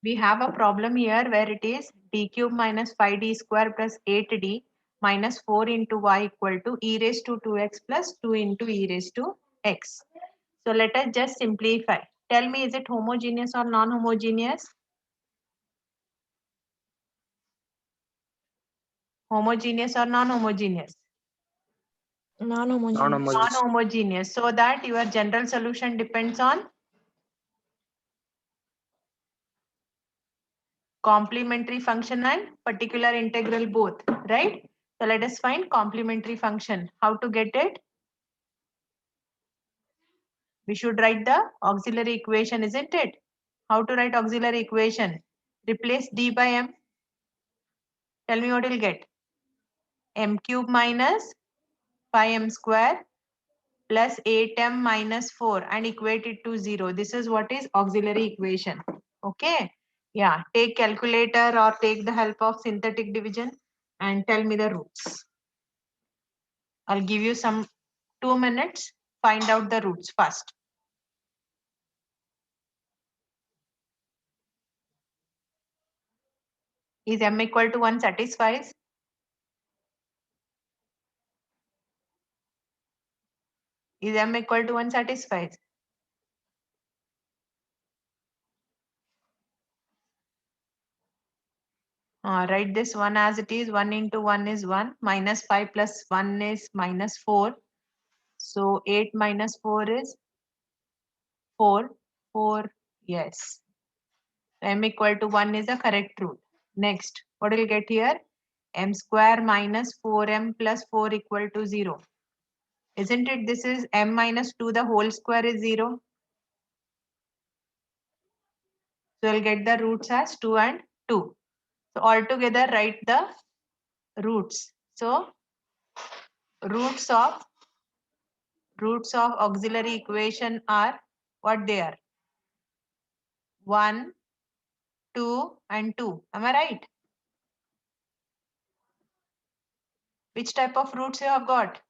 We have a problem here where it is d cube minus 5d square plus 8d minus 4 into y equal to e raised to 2x plus 2 into e raised to x. So let us just simplify. Tell me, is it homogeneous or non-homogeneous? Homogeneous or non-homogeneous? Non-homogeneous. Non-homogeneous. So that your general solution depends on complementary function and particular integral both, right? So let us find complementary function. How to get it? We should write the auxiliary equation, isn't it? How to write auxiliary equation? Replace d by m. Tell me what you'll get. M cube minus 5m square plus 8m minus 4 and equate it to 0. This is what is auxiliary equation. Okay. Yeah. Take calculator or take the help of synthetic division and tell me the roots. I'll give you some 2 minutes. Find out the roots first. Is m equal to 1 satisfies? Is m equal to 1 satisfies? Write this one as it is. 1 into 1 is 1. Minus 5 plus 1 is minus 4. So 8 minus 4 is 4. 4. Yes. M equal to 1 is the correct root. Next, what will get here? M square minus 4m plus 4 equal to 0. Isn't it? This is m minus 2, the whole square is 0. So we'll get the roots as 2 and 2. So altogether write the roots. So roots of auxiliary equation are what they are? 1, 2 and 2. Am I right? Which type of roots you have got?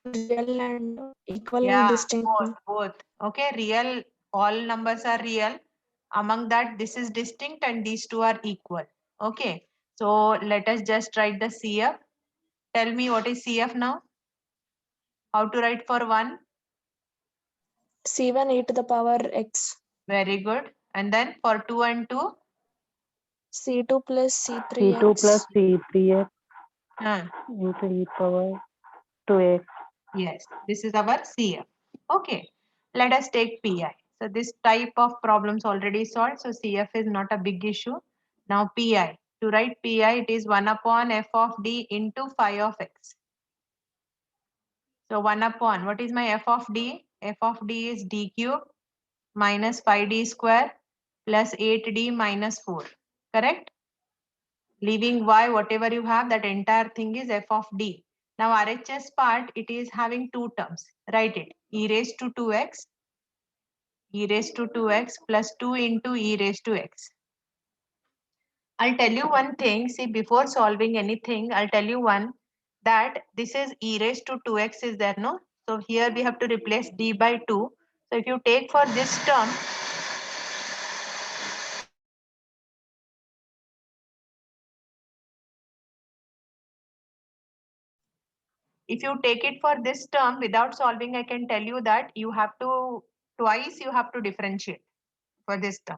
Real and equal Yeah, and distinct. both. Okay, real, all numbers are real. Among that, this is distinct and these two are equal. Okay, so let us just write the CF. Tell me what is CF now? How to write for 1? C1 e to the power x. Very good. And then for 2 and 2? C2 plus C3x. C2 plus C3x Huh. into e power 2x. Yes, this is our CF. Okay, let us take PI. So this type of problems already solved. So CF is not a big issue. Now PI. To write PI, it is 1 upon f of d into phi of x. So 1 upon, what is my f of d? F of d is d cube minus 5d square plus 8d minus 4. Correct? Leaving y, whatever you have, that entire thing is f of d. Now RHS part, it is having two terms. Write it. E raised to 2x plus 2 into e raised to x. I'll tell you one thing. See, before solving anything, I'll tell you one that this is e raised to 2x is there, no? So here we have to replace d by 2. So if you take for this term, if you take it for this term without solving, I can tell you that you have to twice you have to differentiate for this term.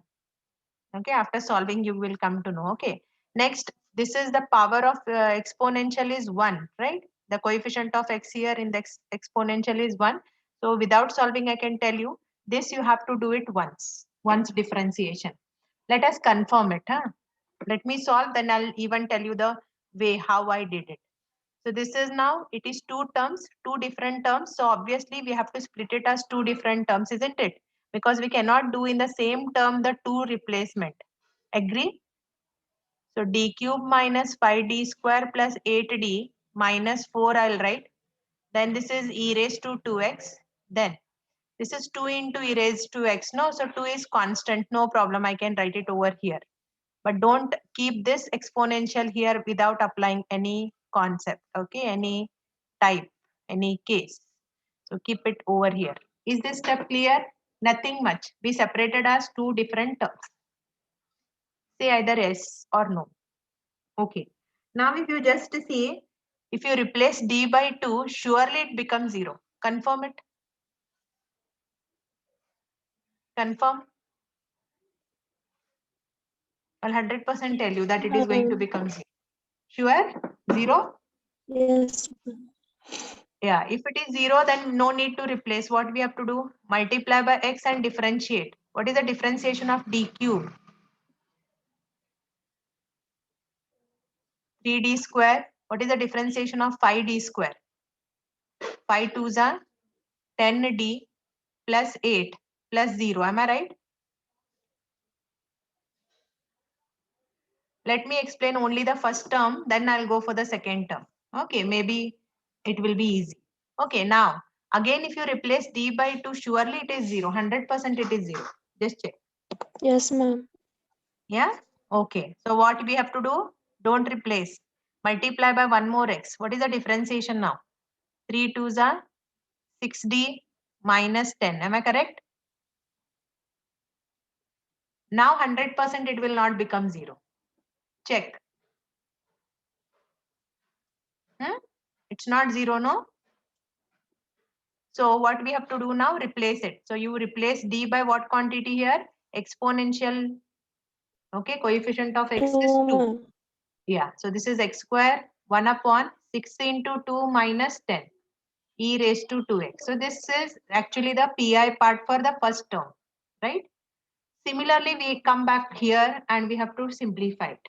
Okay, after solving you will come to know. Okay, next, this is the power of exponential is 1, right? The coefficient of x here in the exponential is 1. So without solving, I can tell you this you have to do it once differentiation. Let us confirm it. Let me solve, then I'll even tell you the way how I did it. So this is now, it is two terms, two different terms. So obviously we have to split it as two different terms, isn't it? Because we cannot do in the same term the two replacement. Agree? So d cube minus 5d square plus 8d minus 4 I'll write. Then this is e raised to 2x. Then this is 2 into e raised to x. No, so 2 is constant. No problem. I can write it over here. But don't keep this exponential here without applying any concept. Okay, any type, any case. So keep it over here. Is this step clear? Nothing much. We separated as two different terms. Say either yes or no. Okay. Now if you just see, if you replace d by 2, surely it becomes 0. Confirm it. Confirm. I'll 100% tell you that it is going to become 0. Sure? 0? Yes. Yeah, if it is 0, then no need to replace. What we have to do? Multiply by x and differentiate. What is the differentiation of d cube? 3d square. What is the differentiation of 5d square? 5 2s are 10d plus 8 plus 0. Am I right? Let me explain only the first term, then I'll go for the second term. Okay, maybe it will be easy. Okay, now again, if you replace d by 2, surely it is 0. 100% it is 0. Just check. Yes, ma'am. Yeah. Okay. So what we have to do? Don't replace. Multiply by 1 more x. What is the differentiation now? 3 2s are 6d minus 10. Am I correct? Now 100% it will not become 0. Check. It's not 0, no? So what we have to do now? Replace it. So you replace d by what quantity here? Exponential. Okay, coefficient of x is 2, 2. ma'am. Yeah, so this is x square 1 upon 6 into 2 minus 10 e raised to 2x. So this is actually the pi part for the first term, right? Similarly, we come back here and we have to simplify it.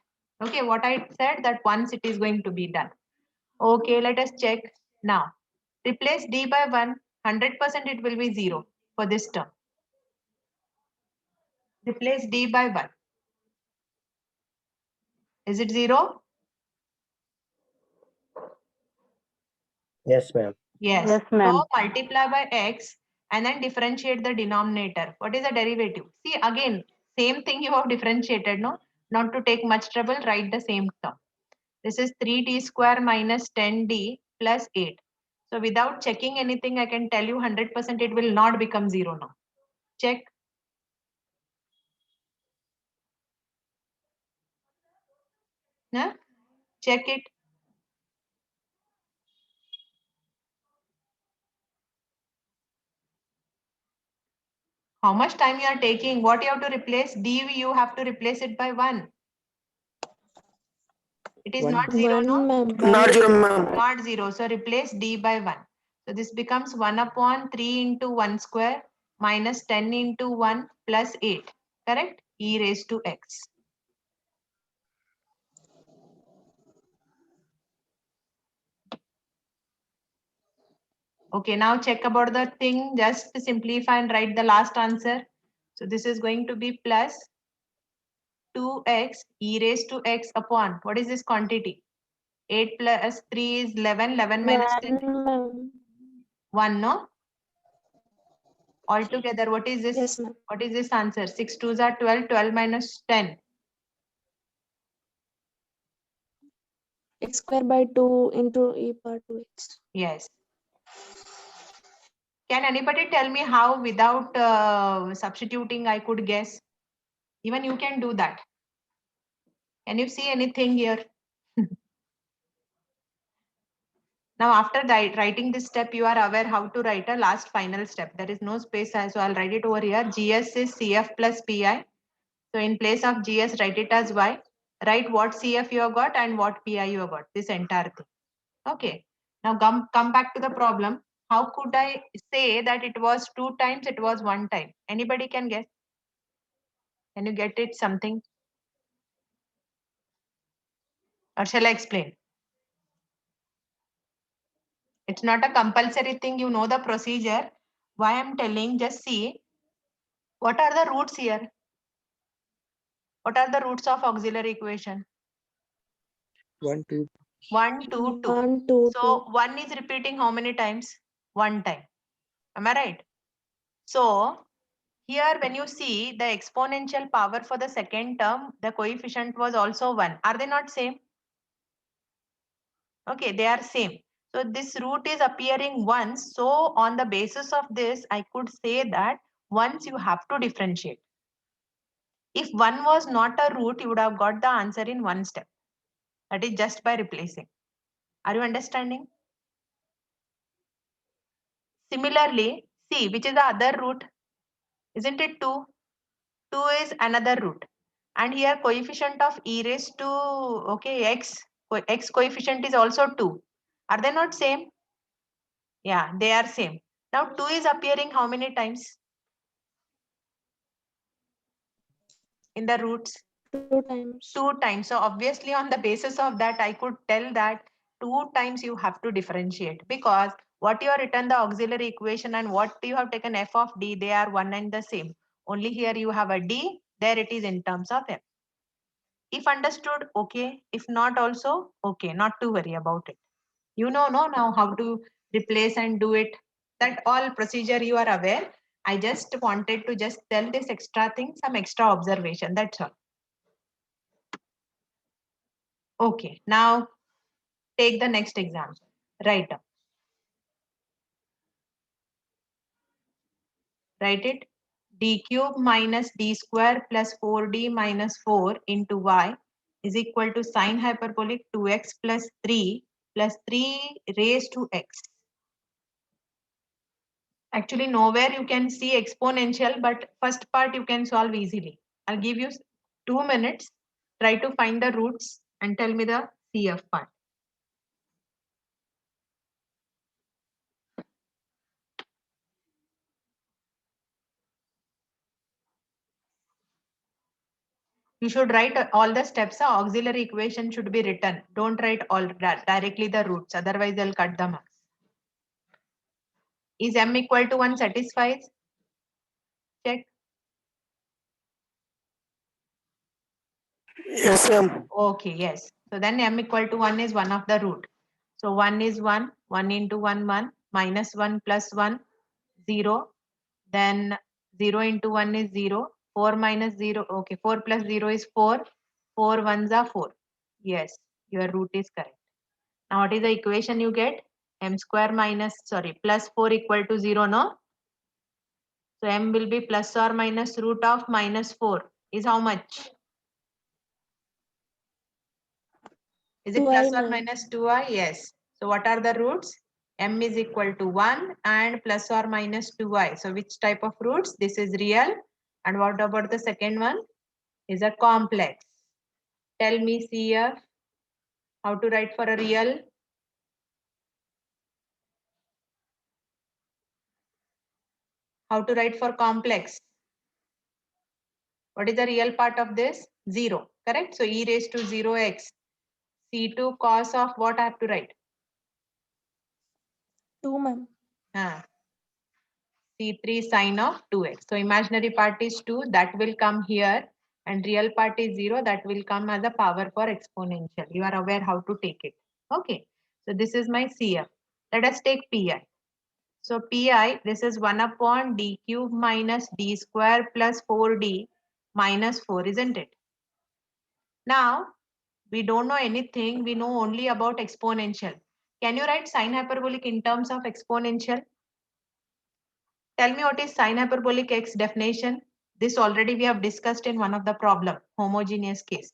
Okay, what I said that once it is going to be done. Okay, let us check now. Replace d by 1, 100% it will be 0 for this term. Replace d by 1. Is it 0? Yes, ma'am. Yes. Yes, ma'am. So multiply by x and then differentiate the denominator. What is the derivative? See, again, same thing you have differentiated, no? Not to take much trouble, write the same term. This is 3d square minus 10d plus 8. So without checking anything, I can tell you 100% it will not become 0 now. Check. Yeah? Check it. How much time you are taking? What you have to replace? D, you have to replace it by 1. It is One. not 0, no? 1, ma'am. Not 0, ma'am. Not 0. So replace d by 1. So this becomes 1 upon 3 into 1 square minus 10 into 1 plus 8. Correct? E raised to x. Okay, now check about the thing. Just simplify and write the last answer. So this is going to be plus 2x e raised to x upon, what is this quantity? 8 plus 3 is 11. 11 minus 10. 1, ma'am. 1, no? Altogether, what is this? Yes, ma'am. What is this answer? 6 2s are 12. 12 minus 10. X square by 2 into e power 2x. Yes. Can anybody tell me how without substituting I could guess? Even you can do that. Can you see anything here? Now after writing this step, you are aware how to write a last final step. There is no space, so I'll write it over here. GS is CF plus PI. So in place of GS, write it as Y. Write what CF you have got and what PI you have got, this entire thing. Okay. Now come back to the problem. How could I say that it was 2 times, it was 1 time? Anybody can guess? Can you get it something? Or shall I explain? It's not a compulsory thing. You know the procedure. Why I'm telling, just see. What are the roots here? What are the roots of auxiliary equation? 1, 2. 1, 2, 2. 1, 2, So 1 is repeating how many times? 1 time. Am I right? So here when you see the exponential power for the second term, the coefficient was also 1. Are they not same? Okay, they are same. So this root is appearing once. So on the basis of this, I could say that Once you have to differentiate. If 1 was not a root, you would have got the answer in one step. That is just by replacing. Are you understanding? Similarly, see, which is the other root? Isn't it 2? 2 is another root. And here coefficient of e raised to, okay, x coefficient is also 2. Are they not same? Yeah, they are same. Now 2 is appearing how many times in the roots? 2 times. 2 times. So obviously on the basis of that, I could tell that 2 times you have to differentiate, because what you have written the auxiliary equation and what you have taken f of d, they are one and the same. Only here you have a d, there it is in terms of f. If understood, okay. If not also, okay. Not to worry about it. You know no, now how to replace and do it. That all procedure you are aware. I just wanted to just tell this extra thing, some extra observation. That's all. Okay, now take the next example. Write down. Write it. D cube minus d square plus 4d minus 4 into y is equal to sine hyperbolic 2x plus 3 raised to x. Actually, nowhere you can see exponential, but first part you can solve easily. I'll give you 2 minutes. Try to find the roots and tell me the CF part. You should write all the steps. Auxiliary equation should be written. Don't write all directly the roots. Otherwise, they'll cut the marks. Is m equal to 1 satisfies? Check. Yes, ma'am. Okay, yes. So then m equal to 1 is one of the root. So 1 is 1. 1 into 1, 1. Minus 1 plus 1, 0. Then 0 into 1 is 0. 4 minus 0. Okay, 4 plus 0 is 4. 4 ones are 4. Yes, your root is correct. Now what is the equation you get? M square minus, sorry, plus 4 equal to 0, no? So m will be plus or minus root of minus 4 is how much? Is it 2i, plus or ma'am. minus 2i? Yes. So what are the roots? M is equal to 1 and plus or minus 2i. So which type of roots? This is real. And what about the second one? Is a complex. Tell me CF, how to write for a real? How to write for complex? What is the real part of this? 0, correct? So e raised to 0x. C2 cos of what I have to write? 2, ma'am. C3 sine of 2x. So imaginary part is 2, that will come here, and real part is 0, that will come as a power for exponential. You are aware how to take it. Okay. So this is my CF. Let us take PI. So Pi, this is 1 upon d cube minus d square plus 4d minus 4, isn't it? Now, we don't know anything. We know only about exponential. Can you write sine hyperbolic in terms of exponential? Tell me what is sine hyperbolic x definition. This already we have discussed in one of the problem, homogeneous case.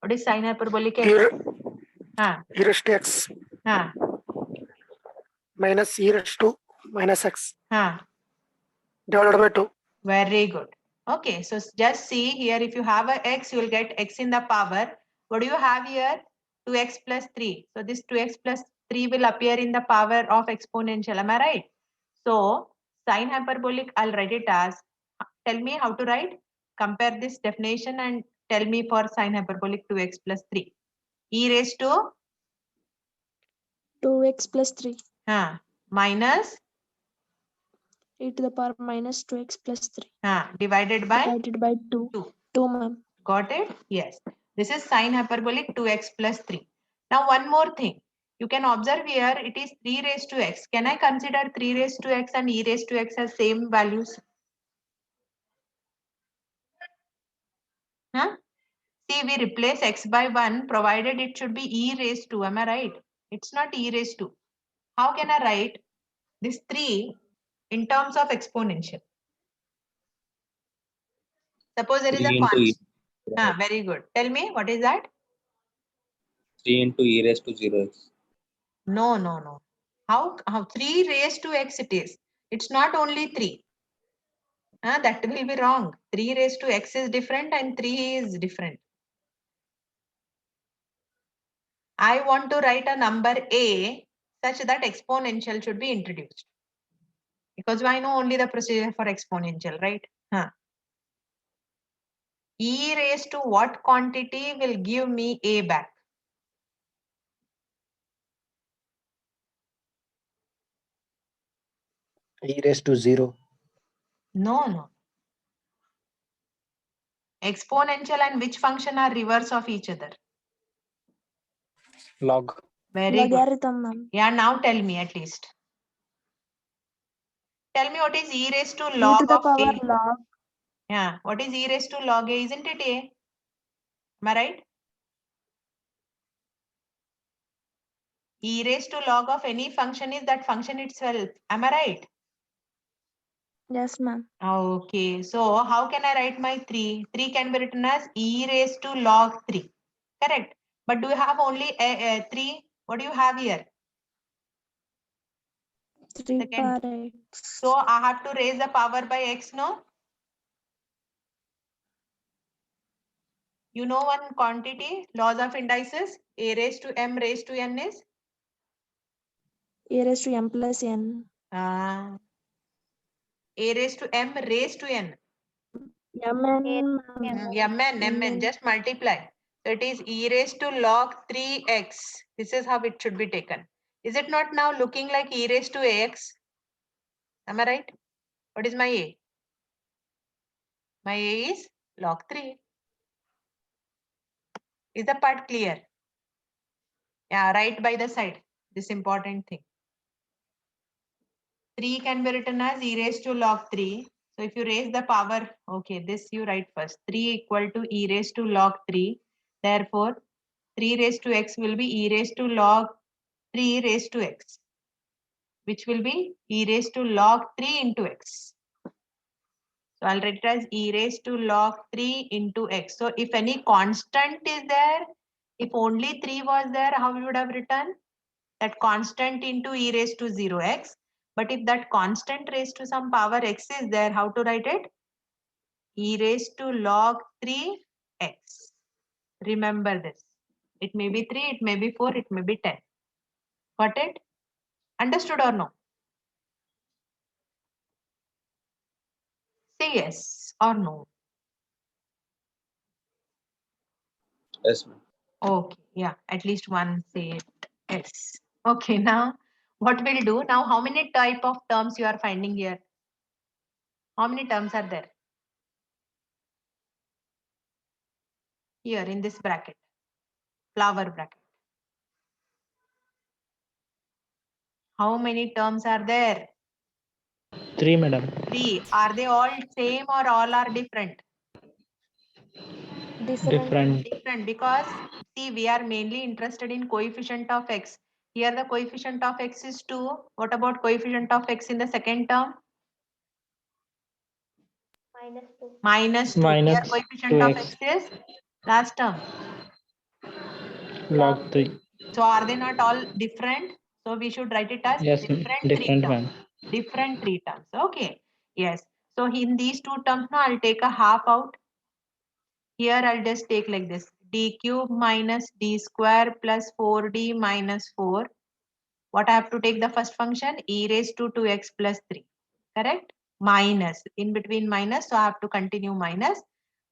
What is sine hyperbolic x? E raised to x Huh. minus e raised to minus x Huh. divided by 2. Very good. Okay, so just see here, if you have a x, you will get x in the power. What do you have here? 2x plus 3. So this 2x plus 3 will appear in the power of exponential. Am I right? So sine hyperbolic, I'll write it as, tell me how to write. Compare this definition and tell me for sine hyperbolic 2x plus 3. E raised to 2x plus 3. Minus E to the power minus 2x plus 3. divided by Divided by 2. 2. 2, ma'am. Got it? Yes. This is sine hyperbolic 2x plus 3. Now one more thing. You can observe here it is 3 raised to x. Can I consider 3 raised to x and e raised to x as same values? See, we replace x by 1 provided it should be e raised to. Am I right? It's not e raised to. How can I write this 3 in terms of exponential? Suppose there is 3 a into e, constant. Very good. Tell me, what is that? 3 into e raised to 0x. No. How 3 raised to x it is? It's not only 3. That will be wrong. 3 raised to x is different and 3 is different. I want to write a number a such that exponential should be introduced. Because I know only the procedure for exponential, right? E raised to what quantity will give me a back? E raised to 0. No. Exponential and which function are reverse of each other? Log. Very good. Logarithm, ma'am. Yeah, now tell me at least. Tell me what is e raised to E log to the of power a? log. Yeah, what is e raised to log a? Isn't it a? Am I right? E raised to log of any function is that function itself. Am I right? Yes, ma'am. Okay, so how can I write my 3? 3 can be written as e raised to log 3. Correct. But do you have only 3? What do you have here? 3 Second. power x. So I have to raise the power by x, no? You know one quantity, laws of indices, a raised to m raised to n is? A raised to m plus n. A raised to m raised to n. Mn. Mn, just multiply. So it is e raised to log 3x. This is how it should be taken. Is it not now looking like e raised to ax? Am I right? What is my a? My a is log 3. Is the part clear? Yeah, right by the side. This important thing. 3 can be written as e raised to log 3. So if you raise the power, okay, this you write first. 3 equal to e raised to log 3. Therefore, 3 raised to x will be e raised to log 3 raised to x, which will be e raised to log 3 into x. So I'll write it as e raised to log 3 into x. So if any constant is there, if only 3 was there, how we would have written? That constant into e raised to 0x. But if that constant raised to some power x is there, how to write it? E raised to log 3x. Remember this. It may be 3, it may be 4, it may be 10. Got it? Understood or no? Say yes or no. Yes, ma'am. Okay, yeah, at least one say it. Yes. Okay, now what we'll do now, how many type of terms you are finding here? How many terms are there? Here in this bracket, flower bracket. How many terms are there? 3, madam. 3. Are they all same or all are different? Different. Different, because see, we are mainly interested in coefficient of x. Here the coefficient of x is 2. What about coefficient of x in the second term? Minus 2. Here Minus coefficient of x 2x. is last term. Log 3. So are they not all different? So we should write it as Yes, different 3 different terms. one. Different 3 terms. Okay. Yes. So in these 2 terms now I'll take a half out. Here I'll just take like this. D cube minus d square plus 4d minus 4. What I have to take the first function? E raised to 2x plus 3. Correct? Minus. In between minus. So I have to continue minus.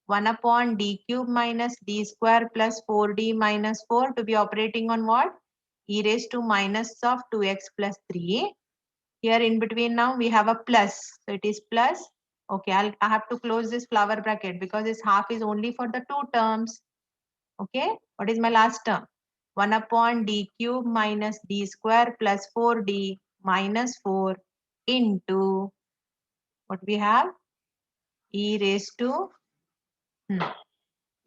1 upon d cube minus d square plus 4d minus 4 to be operating on what? E raised to minus of 2x plus 3. Here in between now we have a plus. So it is plus. Okay, I have to close this flower bracket because this half is only for the 2 terms. Okay, what is my last term? 1 upon d cube minus d square plus 4d minus 4 into what we have? E raised to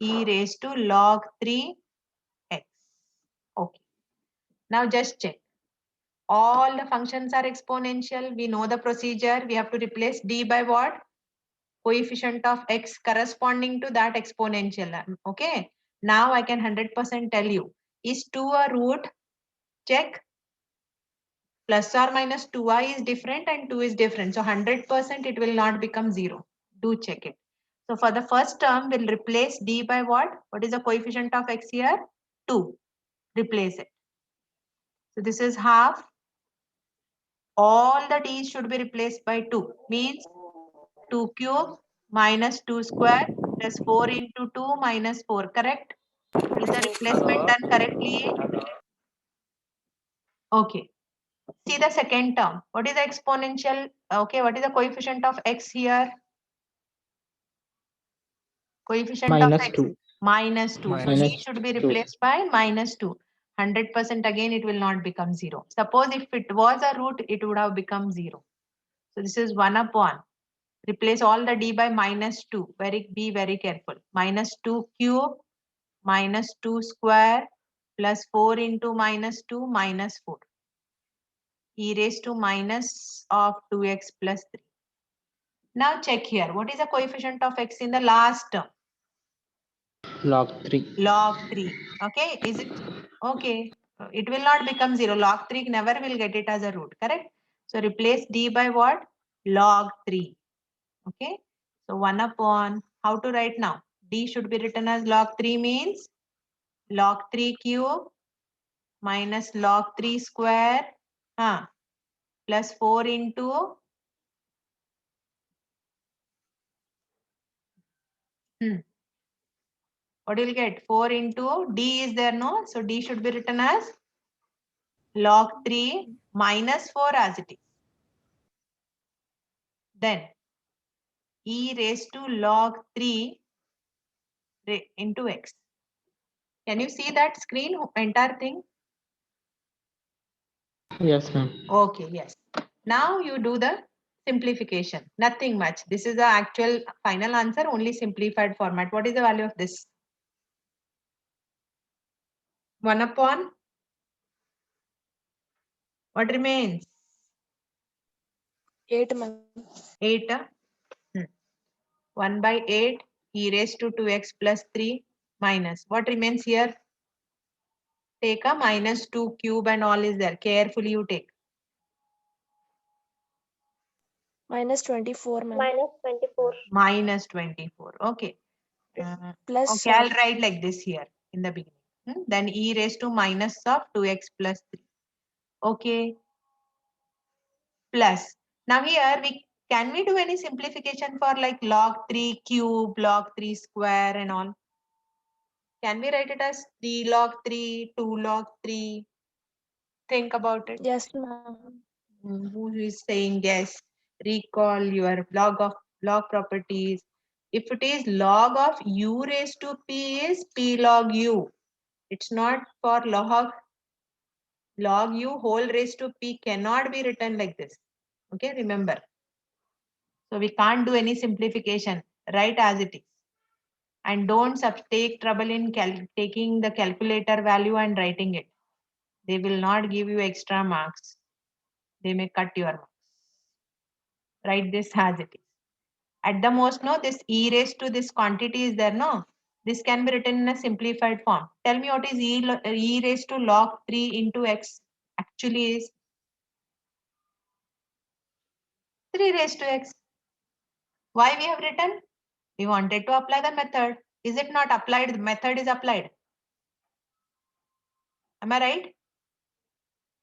e raised to log 3x. Okay. Now just check. All the functions are exponential. We know the procedure. We have to replace d by what? coefficient of x corresponding to that exponential. Okay. Now I can 100% tell you, is 2 a root? Check. Plus or minus 2i is different and 2 is different. So 100% it will not become 0. Do check it. So for the first term, we'll replace d by what? What is the coefficient of x here? 2. Replace it. So this is half. All the d's should be replaced by 2. Means 2 cube minus 2 square plus 4 into 2 minus 4. Correct? Is the replacement done correctly? Okay. See the second term. What is the exponential? Okay. What is the coefficient of x here? Coefficient of minus x? 2. Minus 2. So Minus d should be 2. replaced by minus 2. 100% again it will not become 0. Suppose if it was a root, it would have become 0. So this is 1 upon. Replace all the d by minus 2. Be very careful. Minus 2 cube minus 2 square plus 4 into minus 2 minus 4. E raised to minus of 2x plus 3. Now check here. What is the coefficient of x in the last term? Log 3. Log 3. Okay. Is it? Okay. It will not become 0. Log 3 never will get it as a root. Correct? So replace d by what? Log 3. Okay. So 1 upon. How to write now? D should be written as log 3 means log 3 cube minus log 3 square plus 4 into what you'll get? 4 into d is there, no? So d should be written as log 3 minus 4 as it is. Then e raised to log 3 into x. Can you see that screen, entire thing? Yes, ma'am. Okay, yes. Now you do the simplification. Nothing much. This is the actual final answer, only simplified format. What is the value of this? 1 upon what remains? 8, ma'am. 8. 1 by 8 e raised to 2x plus 3 minus. What remains here? Take a minus 2 cube and all is there. Carefully you take. Minus 24, ma'am. Minus 24. Minus 24. Okay. Plus Okay, I'll write like this here in the beginning. Then e raised to minus of 2x plus 3. Okay. Plus. Now here can we do any simplification for like log 3 cube, log 3 square and all? Can we write it as 3 log 3, 2 log 3? Think about it. yes, ma'am. Who is saying yes? Recall your log properties. If it is log of u raised to p is p log u. It's not for log u whole raised to p cannot be written like this. Okay, remember. So we can't do any simplification. Write as it is. And don't take trouble in taking the calculator value and writing it. They will not give you extra marks. They may cut your marks. Write this as it is. At the most, no, this e raised to this quantity is there, no? This can be written in a simplified form. Tell me what is e raised to log 3 into x actually is? 3 raised to x. Why we have written? We wanted to apply the method. Is it not applied? The method is applied. Am I right?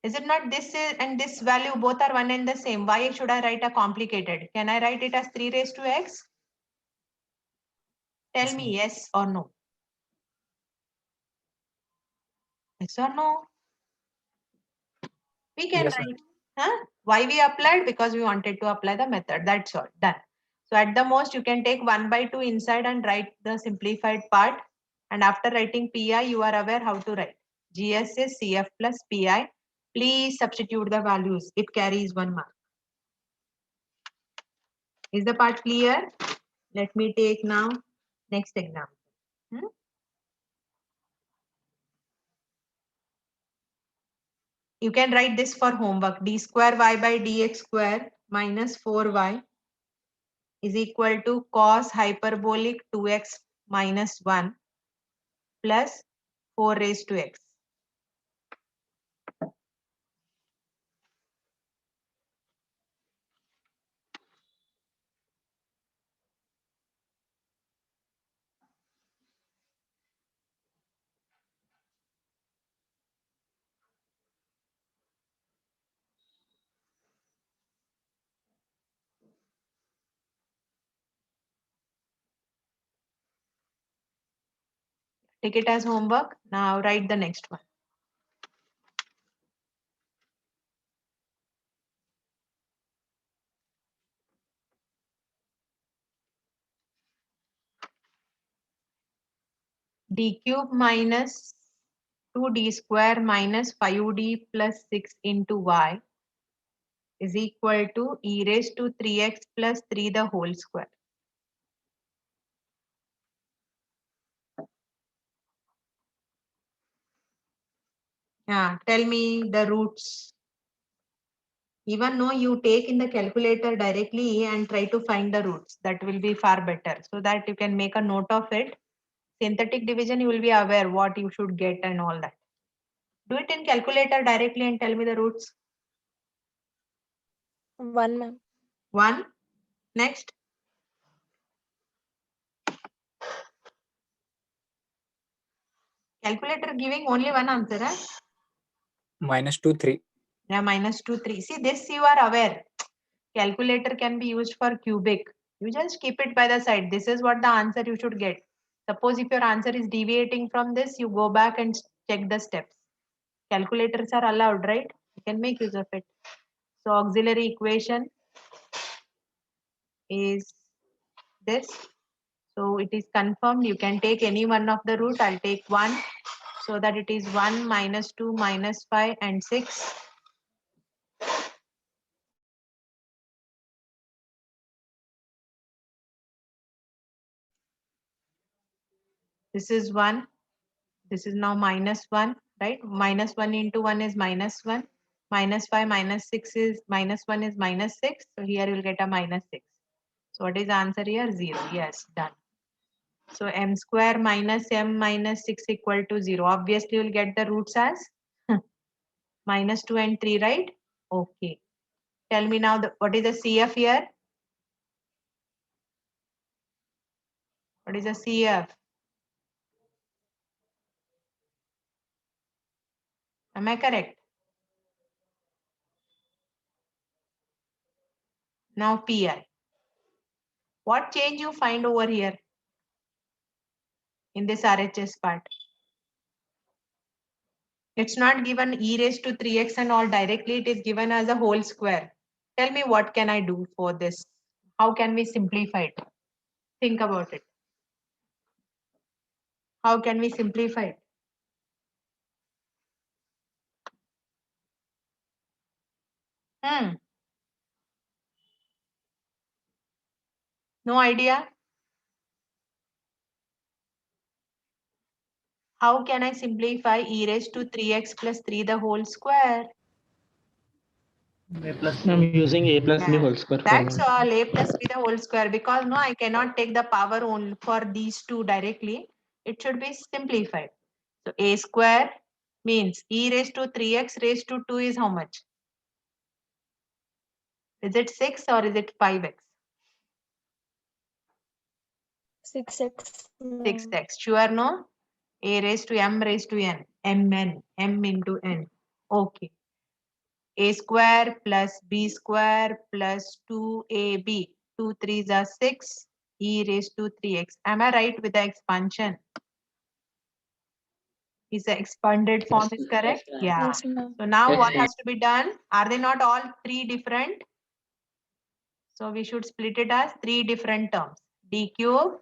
Is it not this is and this value both are one and the same? Why should I write a complicated? Can I write it as 3 raised to x? Tell me yes or no. Yes or no? We can Yes, write. Why we applied? Because we wanted to apply the method. That's all. Done. So at the most, you can take 1 by 2 inside and write the simplified part. And after writing PI, you are aware how to write. GS is CF plus PI. Please substitute the values. It carries 1 mark. Is the part clear? Let me take now next example. You can write this for homework. D square y by dx square minus 4y is equal to cos hyperbolic 2x minus 1 plus 4 raised to x. Take it as homework. Now write the next one. D cube minus 2d square minus 5d plus 6 into y is equal to e raised to 3x plus 3 the whole square. Yeah, tell me the roots. Even though you take in the calculator directly and try to find the roots, that will be far better so that you can make a note of it. Synthetic division, you will be aware what you should get and all that. Do it in calculator directly and tell me the roots. 1, ma'am. 1. Next. Calculator giving only one answer. Huh? -2, 3. Yeah, -2, 3. See, this you are aware. Calculator can be used for cubic. You just keep it by the side. This is what the answer you should get. Suppose if your answer is deviating from this, you go back and check the steps. Calculators are allowed, right? You can make use of it. So auxiliary equation is this. So it is confirmed. You can take any one of the root. I'll take 1. So that it is 1 minus 2 minus 5 and 6. This is 1. This is now -1, right? -1 into 1 is -1. -5 minus 6 is -1 is -6. So here you'll get a -6. So what is the answer here? 0. Yes, done. So m square minus m minus 6 equal to 0. Obviously, you'll get the roots as -2 and 3, right? Okay. Tell me now what is the CF here? What is the CF? Am I correct? Now PI. What change you find over here in this RHS part? It's not given e raised to 3x and all directly. It is given as a whole square. Tell me what can I do for this? How can we simplify it? Think about it. How can we simplify it? No idea? How can I simplify e raised to 3x plus 3 the whole square? I'm using a plus b Yeah. whole square That's formula. all, a plus b the whole square, because no, I cannot take the power only for these two directly. It should be simplified. So a square means e raised to 3x raised to 2 is how much? Is it 6 or is it 5x? 6x. ma'am. 6x. Sure, no? A raised to m raised to n. mn. M into n. Okay. A square plus b square plus 2ab. 2 3s are 6. E raised to 3x. Am I right with the expansion? Is the expanded form is correct? Yeah. Yes, ma'am. So now Yes, what ma'am. has to be done? Are they not all 3 different? So we should split it as 3 different terms. D cube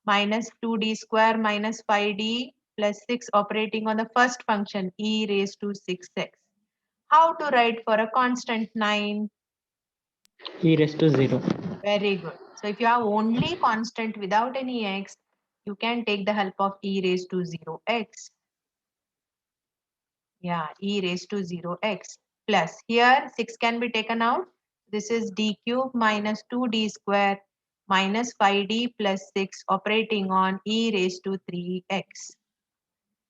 minus 2d square minus 5d plus 6 operating on the first function e raised to 6x. How to write for a constant 9? E raised to 0. Very good. So if you have only constant without any x, you can take the help of e raised to 0x. Yeah, e raised to 0x plus here 6 can be taken out. This is d cube minus 2d square minus 5d plus 6 operating on e raised to 3x.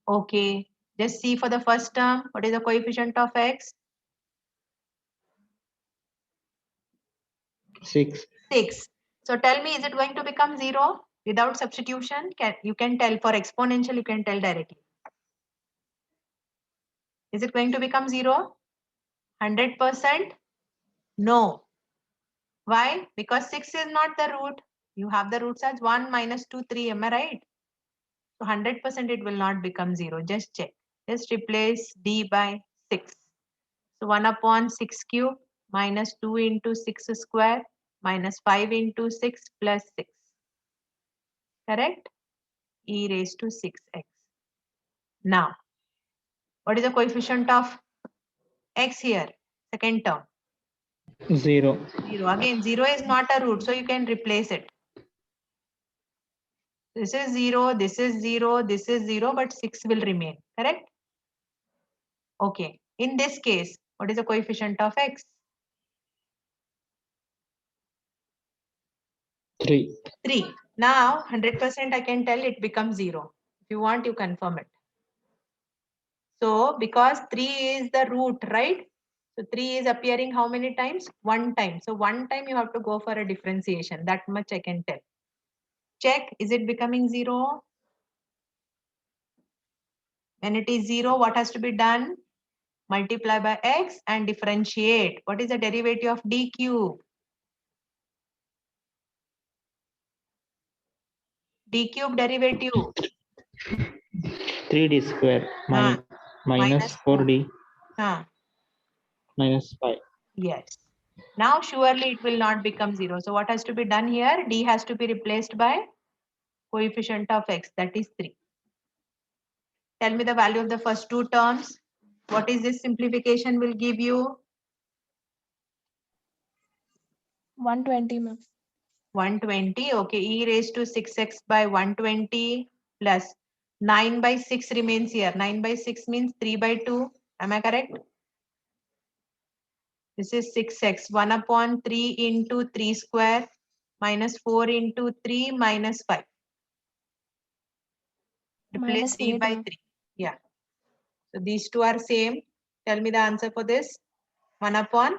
Okay, just see for the first term, what is the coefficient of x? 6. 6. So tell me, is it going to become 0 without substitution? You can tell for exponential, you can tell directly. Is it going to become 0? 100%? No. Why? Because 6 is not the root. You have the roots as 1, minus 2, 3. Am I right? So 100% it will not become 0. Just check. Just replace d by 6. So 1 upon 6 cube minus 2 into 6 square minus 5 into 6 plus 6. Correct? E raised to 6x. Now, what is the coefficient of x here? Second term. 0. 0. Again, 0 is not a root, so you can replace it. This is 0, this is 0, this is 0, but 6 will remain. Correct? Okay. In this case, what is the coefficient of x? 3. 3. Now, 100% I can tell it becomes 0. If you want, you confirm it. So, because 3 is the root, right? So, 3 is appearing how many times? 1 time. So, 1 time you have to go for a differentiation. That much I can tell. Check, is it becoming 0? When it is 0, what has to be done? Multiply by x and differentiate. What is the derivative of d cube? D cube derivative. 3d square Ah, minus 4d Ah, minus 5. yes. Now surely it will not become 0. So what has to be done here? D has to be replaced by coefficient of x, that is 3. Tell me the value of the first two terms. What is this simplification will give you? 120, ma'am. 120. Okay, e raised to 6x by 120 plus 9 by 6 remains here. 9 by 6 means 3 by 2. Am I correct? This is 6x. 1 upon 3 into 3 square minus 4 into 3 minus 5. Replace Minus d 8, by ma'am. 3. Yeah. So these two are same. Tell me the answer for this. 1 upon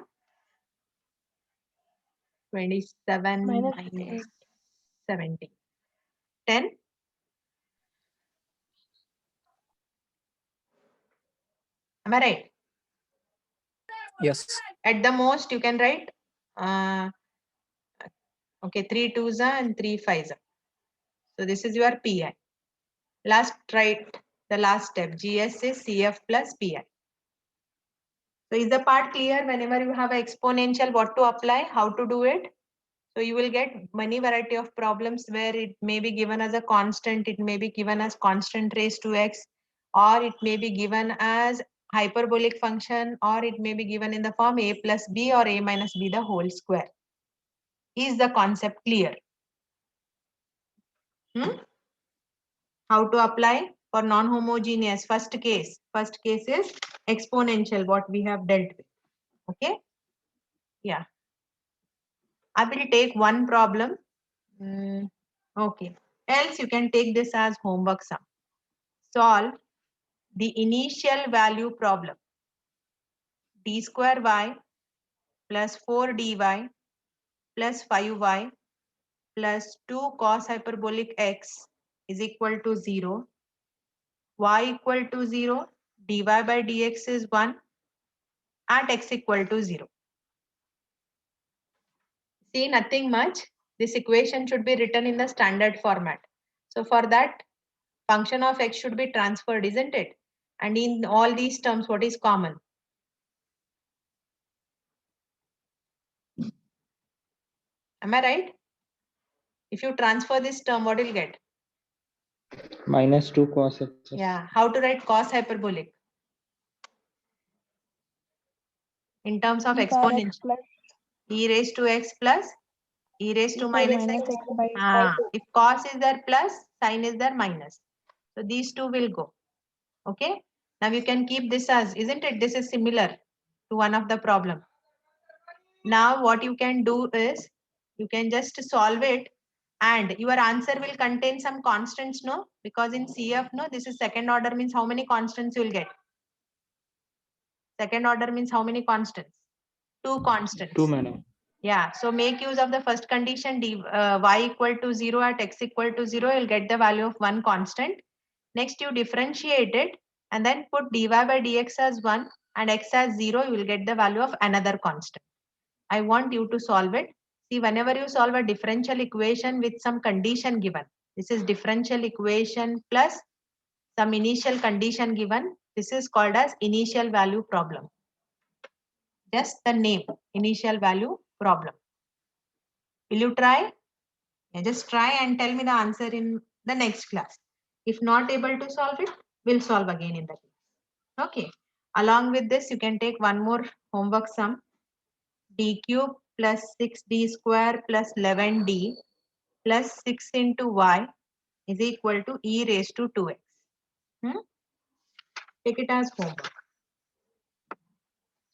27 Minus minus 8. 70. 10. Am I right? Yes. At the most, you can write, okay, 3 2s and 3 5s. So this is your PI. Last, write the last step. GS is CF plus PI. So is the part clear? Whenever you have an exponential, what to apply, how to do it? So you will get many variety of problems where it may be given as a constant, it may be given as constant raised to x, or it may be given as hyperbolic function, or it may be given in the form a plus b or a minus b the whole square. Is the concept clear? How to apply for non-homogeneous? First case is exponential, what we have dealt with. Okay. Yeah. I will take one problem. Okay. Else you can take this as homework sum. Solve the initial value problem. D square y plus 4 dy plus 5y plus 2 cos hyperbolic x is equal to 0. Y equal to 0. Dy by dx is 1 at x equal to 0. See, nothing much. This equation should be written in the standard format. So for that, function of x should be transferred, isn't it? And in all these terms, what is common? Am I right? If you transfer this term, what will get? Minus 2 cos x. Yeah. How to write cos hyperbolic? In terms of E power x exponential. plus E raised to x plus e raised to minus minus x. x by If cos is there plus, sin is there minus. So these two will go. Okay. Now you can keep this as, isn't it? This is similar to one of the problem. Now what you can do is, you can just solve it And your answer will contain some constants, no? Because in CF, no, this is second order means how many constants you will get? Second order means how many constants? 2 constants. 2, madam. Yeah, so make use of the first condition, y equal to 0 at x equal to 0, you'll get the value of one constant. Next, you differentiate it and then put dy by dx as 1 and x as 0, you will get the value of another constant. I want you to solve it. See, whenever you solve a differential equation with some condition given, this is differential equation plus some initial condition given. This is called as initial value problem. Just the name, initial value problem. Will you try? Yeah, just try and tell me the answer in the next class. If not able to solve it, we'll solve again in the class. Okay. Along with this, you can take one more homework sum. D cube plus 6d square plus 11d plus 6 into y is equal to e raised to 2x. Take it as homework.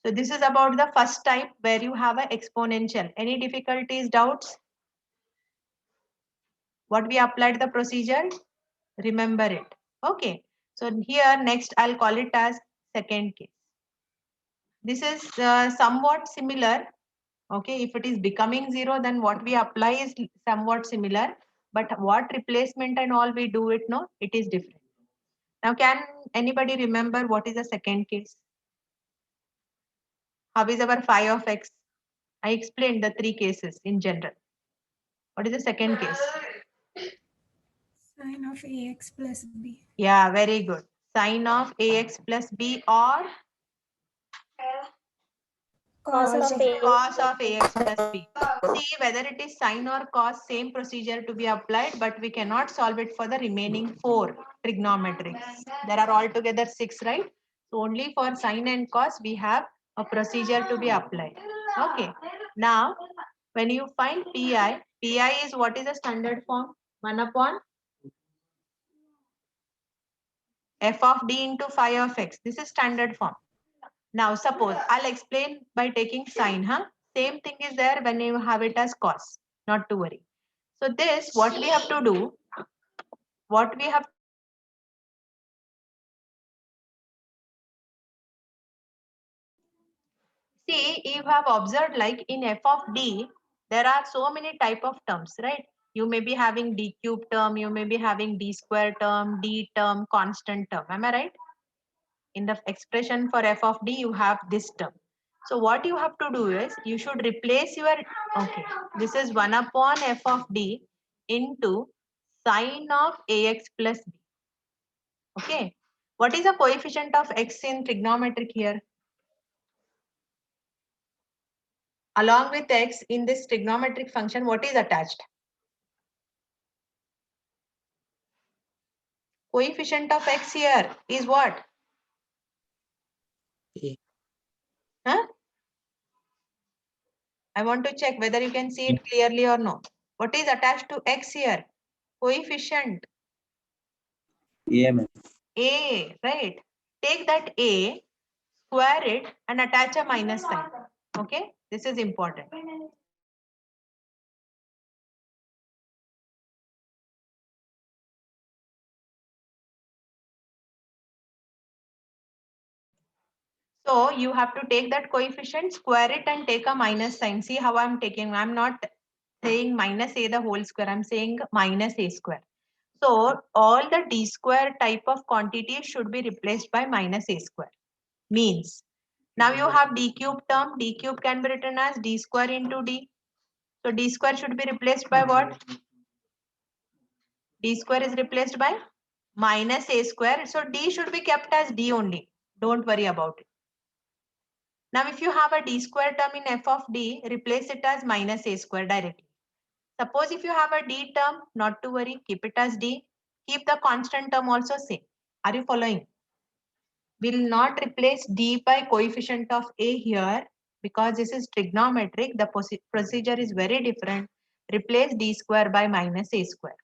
So this is about the first type where you have an exponential. Any difficulties, doubts? What we applied the procedure? Remember it. Okay. So here next I'll call it as second case. This is somewhat similar. Okay, if it is becoming 0, then what we apply is somewhat similar. But what replacement and all we do it, no, it is different. Now, can anybody remember what is the second case? How is our phi of x? I explained the 3 cases in general. What is the second case? Sine of ax plus b. Yeah, very good. Sine of ax plus b or Cos of cos of ax plus b. See whether it is sine or cos, same procedure to be applied, but we cannot solve it for the remaining 4 trigonometrics. There are altogether 6, right? So only for sine and cos we have a procedure to be applied. Okay. Now, when you find pi, pi is what is the standard form? 1 upon f of d into phi of x. This is standard form. Now, suppose I'll explain by taking sine. Same thing is there when you have it as cos. Not to worry. So this, what we have to do, what we have see, you have observed like in f of d, there are so many type of terms, right? You may be having d cube term, you may be having d square term, d term, constant term. Am I right? In the expression for f of d, you have this term. So what you have to do is, you should replace your, okay, this is 1 upon f of d into sine of ax plus b. Okay. What is the coefficient of x in trigonometric here? Along with x in this trigonometric function, what is attached? Coefficient of x here is what? A. Huh? I want to check whether you can see it clearly or no. What is attached to x here? Coefficient. EMF. A, right? Take that A, square it and attach a minus sign. Okay, this is important. So you have to take that coefficient, square it and take a minus sign. See how I'm taking, I'm not saying minus a the whole square, I'm saying minus a square. So all the d square type of quantities should be replaced by minus a square. Means, now you have d cube term, d cube can be written as d square into d. So d square should be replaced by what? D square is replaced by minus a square. So d should be kept as d only. Don't worry about it. Now, if you have a d square term in f of d, replace it as minus a square directly. Suppose if you have a d term, not to worry, keep it as d. Keep the constant term also same. Are you following? Will not replace d by coefficient of a here because this is trigonometric. The procedure is very different. Replace d square by minus a square.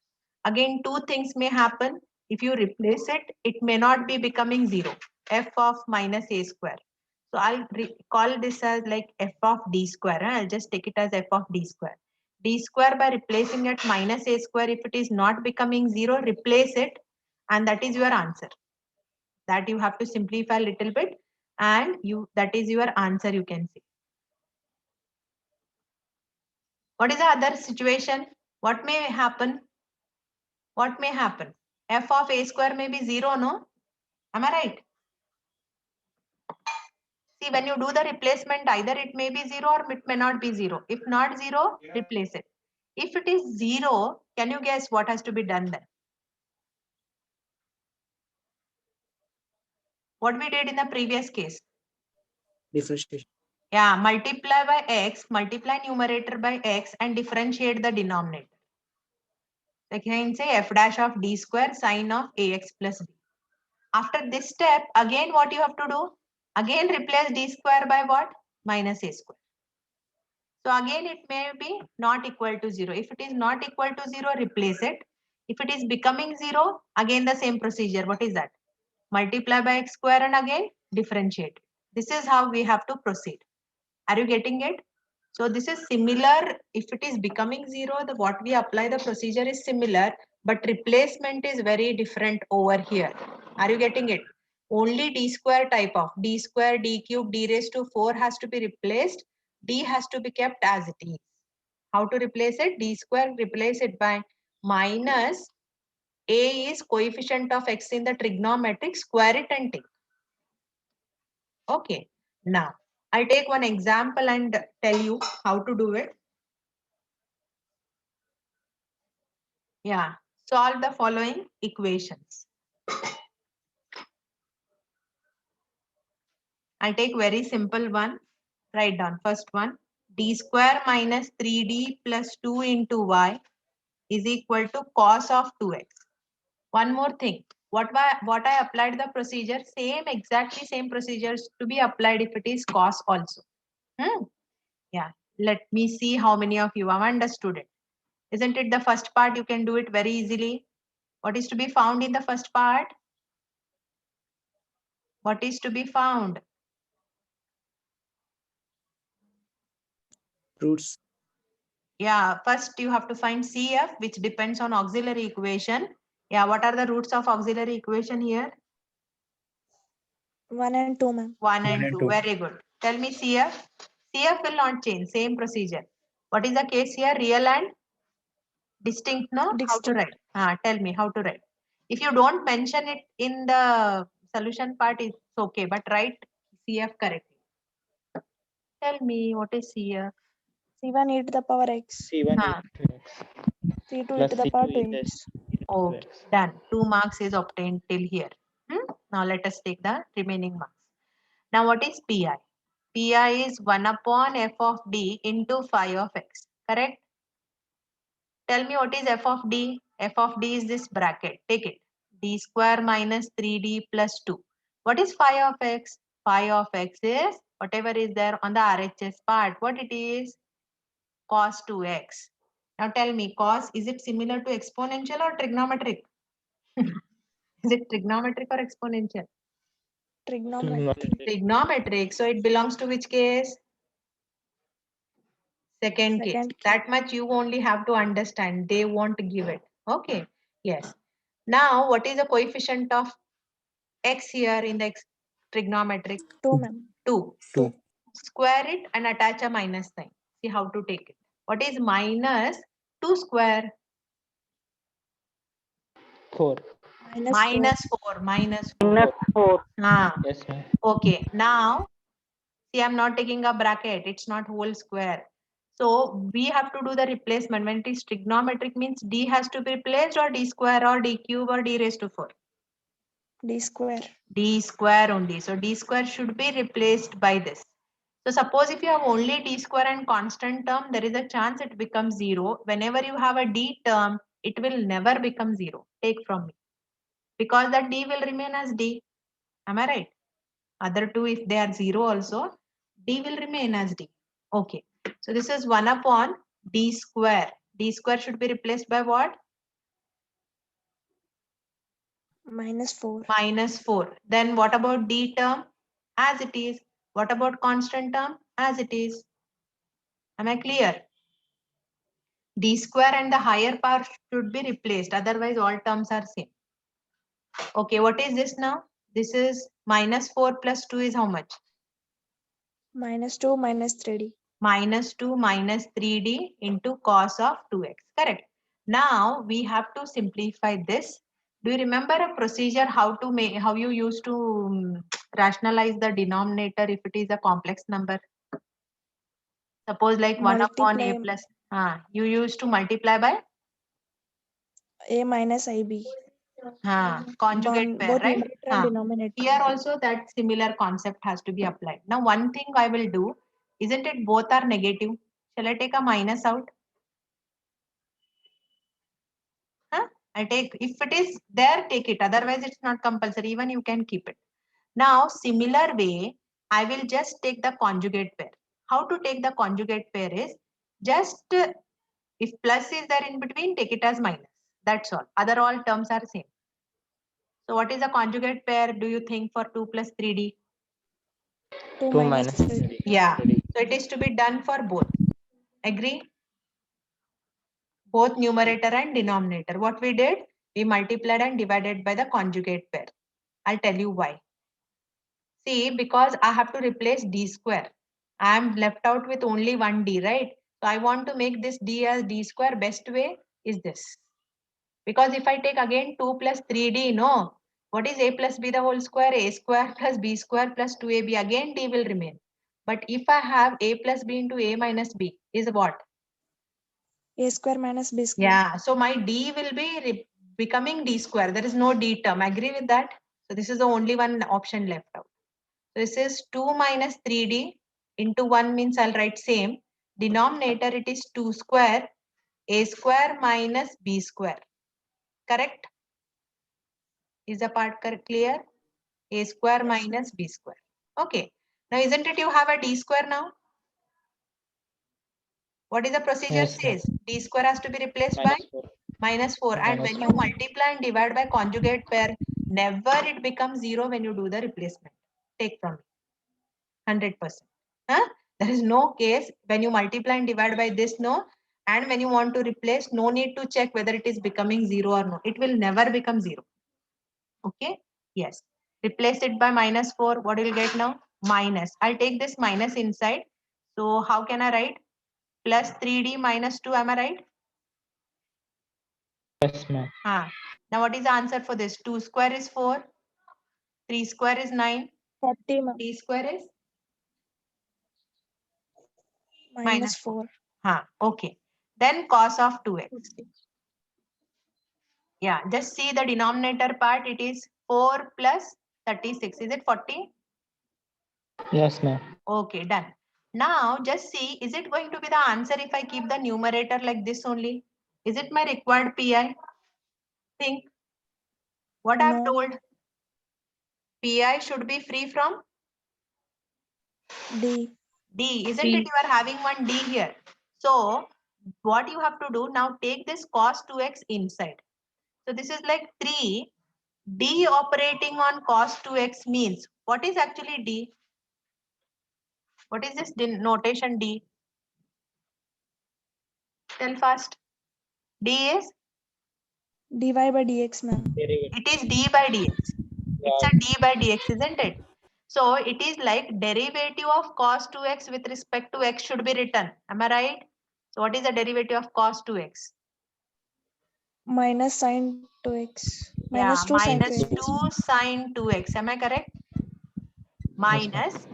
Again, 2 things may happen. If you replace it, it may not be becoming 0. F of minus a square. So I'll call this as like f of d square. I'll just take it as f of d square. D square by replacing at minus A square. If it is not becoming 0, replace it. And that is your answer. That you have to simplify a little bit. And that is your answer, you can see. What is the other situation? What may happen? What may happen? F of A square may be 0, no? Am I right? See, when you do the replacement, either it may be 0 or it may not be 0. If not 0, replace it. If it is 0, can you guess what has to be done then? What we did in the previous case? Differentiation. Yeah, multiply by x, multiply numerator by x and differentiate the denominator. Like you can say f dash of d square sine of ax plus b. After this step, again what you have to do? Again replace d square by what? Minus a square. So again it may be not equal to 0. If it is not equal to 0, replace it. If it is becoming 0, again the same procedure. What is that? Multiply by x square and again differentiate. This is how we have to proceed. Are you getting it? So this is similar. If it is becoming 0, what we apply the procedure is similar, but replacement is very different over here. Are you getting it? Only d square type of d square, d cube, d raised to 4 has to be replaced. D has to be kept as it is. How to replace it? D square, replace it by minus a is coefficient of x in the trigonometric, square it and take. Okay. Now, I'll take one example and tell you how to do it. Yeah, solve the following equations. I'll take very simple one. Write down first one. D square minus 3d plus 2 into y is equal to cos of 2x. One more thing. What I applied the procedure, exactly same procedures to be applied if it is cos also. Yeah, let me see how many of you have understood it. Isn't it the first part? You can do it very easily. What is to be found in the first part? What is to be found? Roots. Yeah, first you have to find CF, which depends on auxiliary equation. Yeah, what are the roots of auxiliary equation here? 1 and 2, ma'am. 1 and 2. Very good. Tell me CF. CF will not change. Same procedure. What is the case here? Real and distinct, no? How to Distinct. write? Tell me how to write. If you don't mention it in the solution part, it's okay. But write CF correctly. Tell me what is CF? C1 e to the power x. C1 Ah. e to x C2 e plus to the C2 power e 2x. raised to Okay, x. done. 2 marks is obtained till here. Now let us take the remaining marks. Now what is Pi? Pi is 1 upon f of d into phi of x. Correct? Tell me what is f of d? F of d is this bracket. Take it. D square minus 3d plus 2. What is phi of x? Phi of x is whatever is there on the RHS part. What it is? Cos 2x. Now tell me, cos, is it similar to exponential or trigonometric? Is it trigonometric or exponential? Trigonometric. Trigonometric. So it belongs to which case? Second case. Second case. That much you only have to understand. They won't give it. Okay. Yes. Now, what is the coefficient of x here in the trigonometric? 2, ma'am. 2. 2. Square it and attach a minus sign. See how to take it. What is minus 2 square? 4. Minus 4. Minus 4. Minus 4. Yes, ma'am. Okay. Now, see, I'm not taking a bracket. It's not whole square. So we have to do the replacement. When it is trigonometric means d has to be replaced or d square or d cube or d raised to 4. D square. D square only. So d square should be replaced by this. So suppose if you have only d square and constant term, there is a chance it becomes 0. Whenever you have a d term, it will never become 0. Take from me. Because that d will remain as d. Am I right? Other two, if they are 0 also, d will remain as d. Okay. So this is 1 upon d square. D square should be replaced by what? Minus 4. Minus 4. Then what about d term? As it is. What about constant term? As it is. Am I clear? d square and the higher power should be replaced. Otherwise, all terms are same. Okay, what is this now? This is minus 4 plus 2 is how much? -2 minus 3d. Minus 2 minus 3d into cos of 2x. Correct. Now we have to simplify this. Do you remember a procedure how to make, how you used to rationalize the denominator if it is a complex number? Suppose like 1 upon a Multiply plus. You used to multiply by a minus ib. conjugate pair, Both right? numerator and denominator. Here also that similar concept has to be applied. Now one thing I will do, isn't it both are negative? Shall I take a minus out? I take, if it is there, take it. Otherwise, it's not compulsory. Even you can keep it. Now, similar way, I will just take the conjugate pair. How to take the conjugate pair is just if plus is there in between, take it as minus. That's all. Other all terms are same. So what is a conjugate pair? Do you think for 2 plus 3d? 2 2 minus minus 3d. Yeah. So it is to be done for both. Agree? Both numerator and denominator. What we did? We multiplied and divided by the conjugate pair. I'll tell you why. See, because I have to replace d square. I am left out with only one d, right? So I want to make this d as d square. Best way is this. Because if I take again 2 plus 3d, no. What is a plus b the whole square? A square plus b square plus 2ab. Again d will remain. But if I have a plus b into a minus b is what? A square minus b square. Yeah. So my d will be becoming d square. There is no d term. Agree with that? So this is the only one option left out. This is 2 minus 3d into 1 means I'll write same. Denominator it is 2 square, a square minus b square. Correct? Is the part clear? A square minus b square. Okay. Now isn't it you have a d square now? What is the procedure Yes, ma'am. says? D square has to be replaced by -4. minus 4. And Minus when you 4. multiply and divide by conjugate pair, never it becomes 0 when you do the replacement. Take from me. 100%. There is no case when you multiply and divide by this, no. And when you want to replace, no need to check whether it is becoming 0 or no. It will never become 0. Okay. Yes. Replace it by minus 4. What will you get now? Minus. I'll take this minus inside. So how can I write? Plus 3d minus 2. Am I right? Yes, ma'am. Now what is the answer for this? 2 square is 4. 3 square is 9. 40 ma'am. D square is Minus 4. Okay. Then cos of 2x. Yeah, just see the denominator part. It is 4 plus 36. Is it 40? Yes, ma'am. Okay, done. Now just see, is it going to be the answer if I keep the numerator like this only? Is it my required PI? Think. What I've No. told? PI should be free from D. D. Isn't it? You are having one D here. So what you have to do now, take this cos 2x inside. So this is like 3. D operating on cos 2x means, what is actually D? What is this notation D? Tell fast. D is? dy by dx ma'am. It is D by dx. It's a D by dx, isn't it? So it is like derivative of cos 2x with respect to x should be written. Am I right? So what is the derivative of cos 2x? Minus sine 2x. Yeah, Minus 2 sine minus 2x. 2 sine 2x. Am I correct? Minus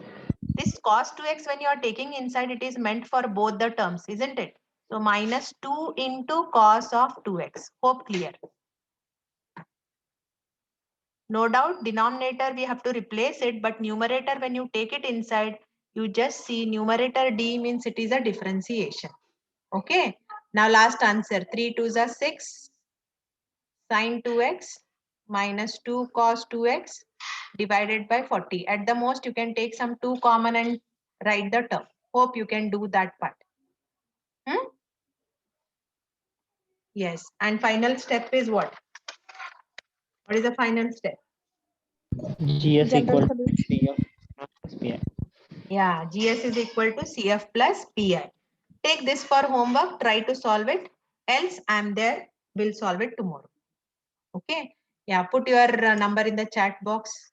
this cos 2x when you are taking inside, it is meant for both the terms, isn't it? So minus 2 into cos of 2x. Hope clear. No doubt denominator we have to replace it, but numerator when you take it inside, you just see numerator D means it is a differentiation. Okay. Now last answer. 3 2s are 6 sine 2x minus 2 cos 2x divided by 40. At the most, you can take some 2 common and write the term. Hope you can do that part. Yes. And final step is what? What is the final step? GS General equal to solution. CF plus PI. Yeah, GS is equal to CF plus PI. Take this for homework. Try to solve it. Else I'm there. We'll solve it tomorrow. Okay. Yeah. Put your number in the chat box.